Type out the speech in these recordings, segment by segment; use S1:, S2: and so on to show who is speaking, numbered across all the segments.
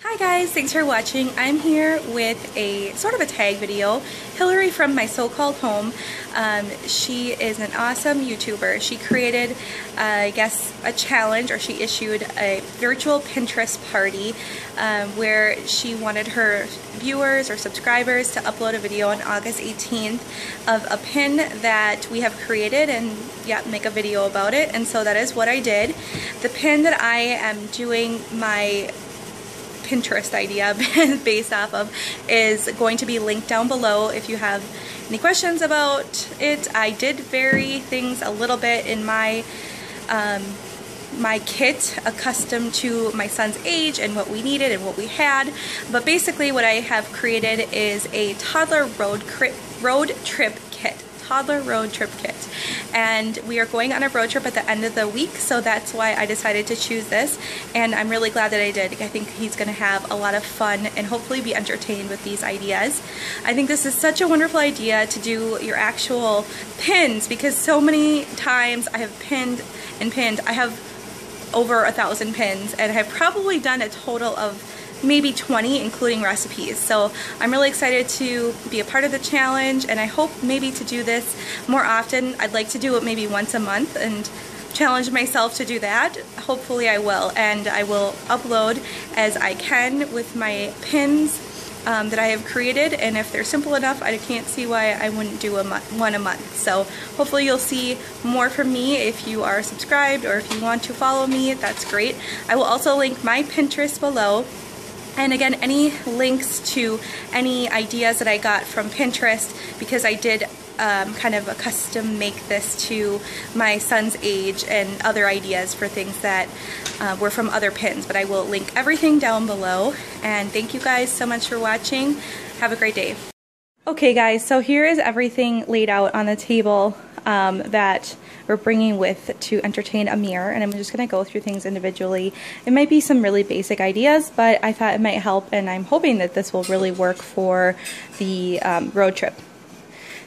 S1: Hi guys, thanks for watching. I'm here with a sort of a tag video. Hillary from My So-Called Home. She is an awesome YouTuber. She created, I guess, a challenge, or she issued a virtual Pinterest party where she wanted her viewers or subscribers to upload a video on August 18th of a pin that we have created and make a video about it. And so that is what I did. The pin that I am doing my Pinterest idea based off of is going to be linked down below if you have any questions about it. I did vary things a little bit in my my kit, accustomed to my son's age and what we needed and what we had, but basically what I have created is a toddler road trip kit. Toddler road trip kit, and we are going on a road trip at the end of the week, so that's why I decided to choose this, and I'm really glad that I did. I think he's gonna have a lot of fun and hopefully be entertained with these ideas. I think this is such a wonderful idea to do your actual pins, because so many times I have pinned. I have over 1,000 pins, and I've probably done a total of maybe 20, including recipes. So I'm really excited to be a part of the challenge, and I hope maybe to do this more often. I'd like to do it maybe once a month and challenge myself to do that. Hopefully I will, and I will upload as I can with my pins that I have created, and if they're simple enough, I can't see why I wouldn't do one a month. So hopefully you'll see more from me if you are subscribed, or if you want to follow me, that's great. I will also link my Pinterest below. And again, any links to any ideas that I got from Pinterest, because I did kind of a custom make this to my son's age, and other ideas for things that were from other pins. But I will link everything down below. And thank you guys so much for watching. Have a great day. Okay guys, so here is everything laid out on the table that we're bringing with to entertain Amir, and I'm just going to go through things individually. It might be some really basic ideas, but I thought it might help, and I'm hoping that this will really work for the road trip.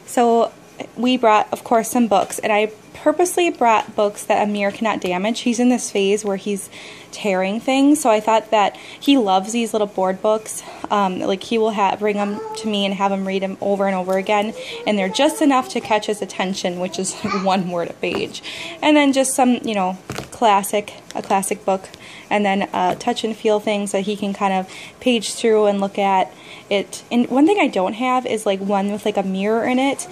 S1: So we brought, of course, some books, and I purposely brought books that Amir cannot damage. He's in this phase where he's tearing things, so I thought that he loves these little board books. Like, he will bring them to me and have him read them over and over again, and they're just enough to catch his attention, which is like one word a page. And then just some, you know, a classic book, and then touch and feel things that he can kind of page through and look at it. And one thing I don't have is like one with like a mirror in it.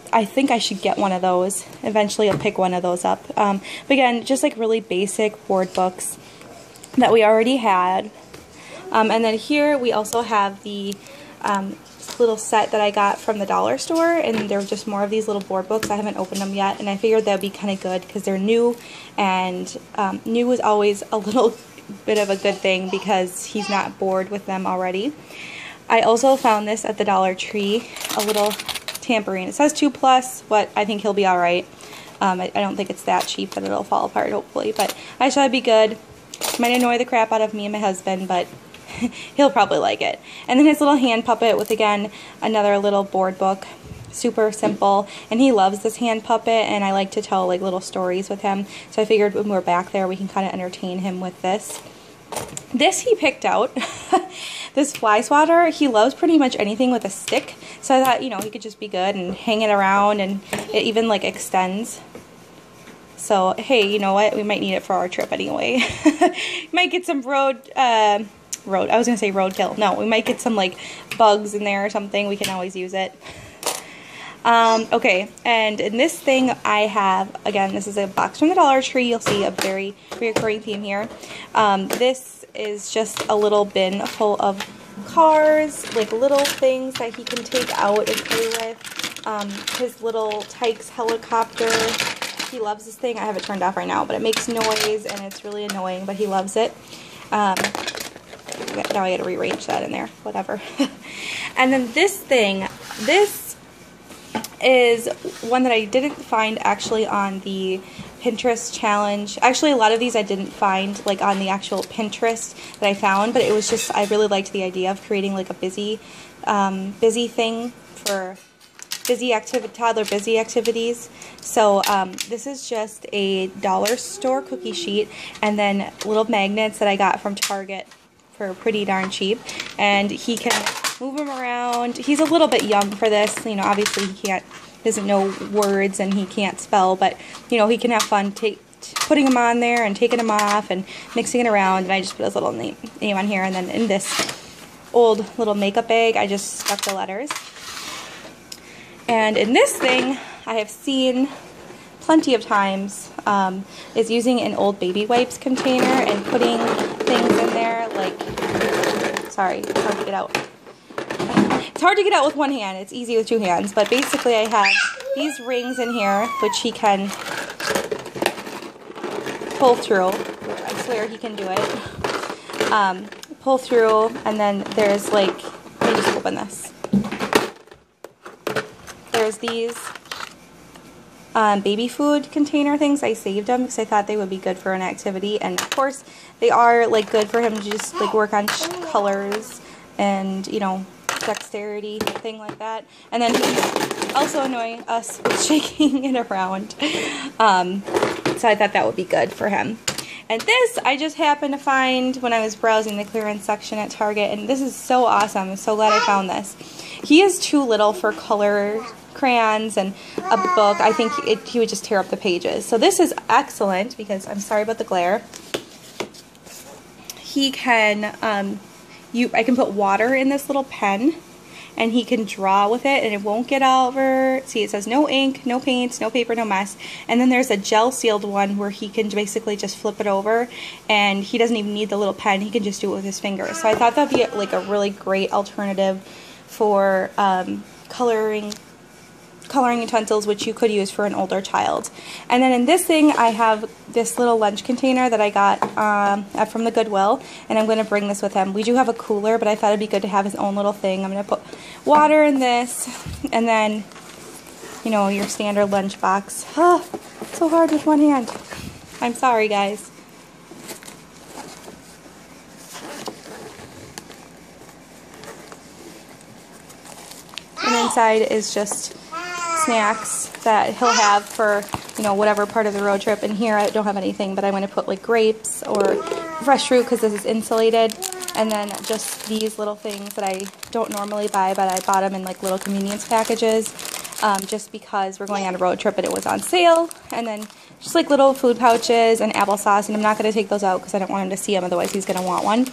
S1: I think I should get one of those. Eventually I'll pick one of those up. But again, just like really basic board books that we already had. And then here we also have the little set that I got from the dollar store, and they're just more of these little board books. I haven't opened them yet, and I figured that would be kind of good because they're new, and new is always a little bit of a good thing because he's not bored with them already. I also found this at the Dollar Tree, a little tambourine. It says 2+, but I think he'll be alright. I don't think it's that cheap that it'll fall apart, hopefully, but I thought it'd be good. Might annoy the crap out of me and my husband, but he'll probably like it. And then his little hand puppet with, again, another little board book. Super simple, and he loves this hand puppet, and I like to tell like little stories with him, so I figured when we're back there we can kind of entertain him with this. This he picked out. This fly swatter, he loves pretty much anything with a stick, so I thought, you know, he could just be good and hang it around, and it even like extends. So hey, you know what, we might need it for our trip anyway. Might get some I was gonna say roadkill. No, we might get some like bugs in there or something. We can always use it. Okay, and in this thing I have, again, this is a box from the Dollar Tree. You'll see a very recurring theme here. This is just a little bin full of cars, like little things that he can take out and play with. His little Tykes helicopter. He loves this thing. I have it turned off right now, but it makes noise and it's really annoying, but he loves it. Now I gotta rearrange that in there, whatever. And then this thing, this is one that I didn't find actually on the Pinterest challenge. Actually, a lot of these I didn't find like on the actual Pinterest that I found, but it was just, I really liked the idea of creating like a busy thing for toddler busy activities. So this is just a dollar store cookie sheet, and then little magnets that I got from Target for pretty darn cheap, and he can move him around. He's a little bit young for this, you know, obviously he doesn't know words and he can't spell, but you know, he can have fun putting him on there and taking him off and mixing it around. And I just put his little name on here, and then in this old little makeup bag I just stuck the letters. And in this thing I have seen plenty of times is using an old baby wipes container and putting things in there, like, sorry, it's hard to get out. It's hard to get out with one hand, it's easy with two hands, but basically I have these rings in here which he can pull through, which I swear he can do it. Pull through, and then there's like, let me just open this. There's these baby food container things. I saved them because I thought they would be good for an activity, and of course they are like good for him to just like work on colors and, you know, dexterity, thing like that. And then he's also annoying us with shaking it around, so I thought that would be good for him. And this I just happened to find when I was browsing the clearance section at Target, and this is so awesome. I'm so glad I found this. He is too little for color crayons and a book. I think he would just tear up the pages. So this is excellent because, I'm sorry about the glare, he can, I can put water in this little pen and he can draw with it and it won't get over. See, it says no ink, no paints, no paper, no mess. And then there's a gel sealed one where he can basically just flip it over and he doesn't even need the little pen. He can just do it with his fingers. So I thought that'd be like a really great alternative for coloring utensils, which you could use for an older child. And then in this thing I have this little lunch container that I got from the Goodwill, and I'm going to bring this with him. We do have a cooler, but I thought it'd be good to have his own little thing. I'm going to put water in this, and then, you know, your standard lunch box. Oh, so hard with one hand. I'm sorry, guys. And inside is just snacks that he'll have for, you know, whatever part of the road trip. And here I don't have anything, but I'm going to put like grapes or fresh fruit because this is insulated. And then just these little things that I don't normally buy, but I bought them in like little convenience packages just because we're going on a road trip and it was on sale. And then just like little food pouches and applesauce, and I'm not going to take those out because I don't want him to see them, otherwise he's going to want one.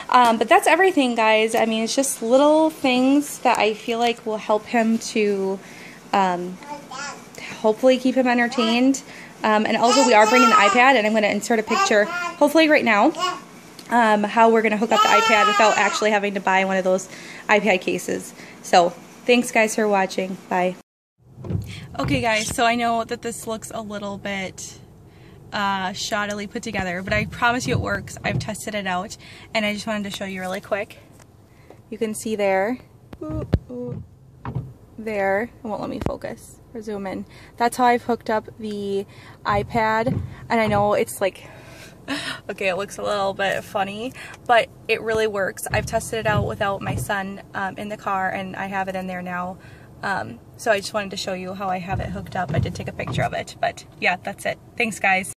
S1: But that's everything, guys. I mean, it's just little things that I feel like will help him to hopefully keep him entertained. And also we are bringing the iPad, and I'm going to insert a picture, hopefully right now, how we're going to hook up the iPad without actually having to buy one of those iPad cases. So thanks, guys, for watching. Bye. Okay, guys, so I know that this looks a little bit shoddily put together, but I promise you it works. I've tested it out, and I just wanted to show you really quick. You can see there, there, it won't let me focus or zoom in. That's how I've hooked up the iPad, and I know it's like, okay, it looks a little bit funny, but it really works. I've tested it out without my son in the car, and I have it in there now. So I just wanted to show you how I have it hooked up. I did take a picture of it, but yeah, that's it. Thanks, guys.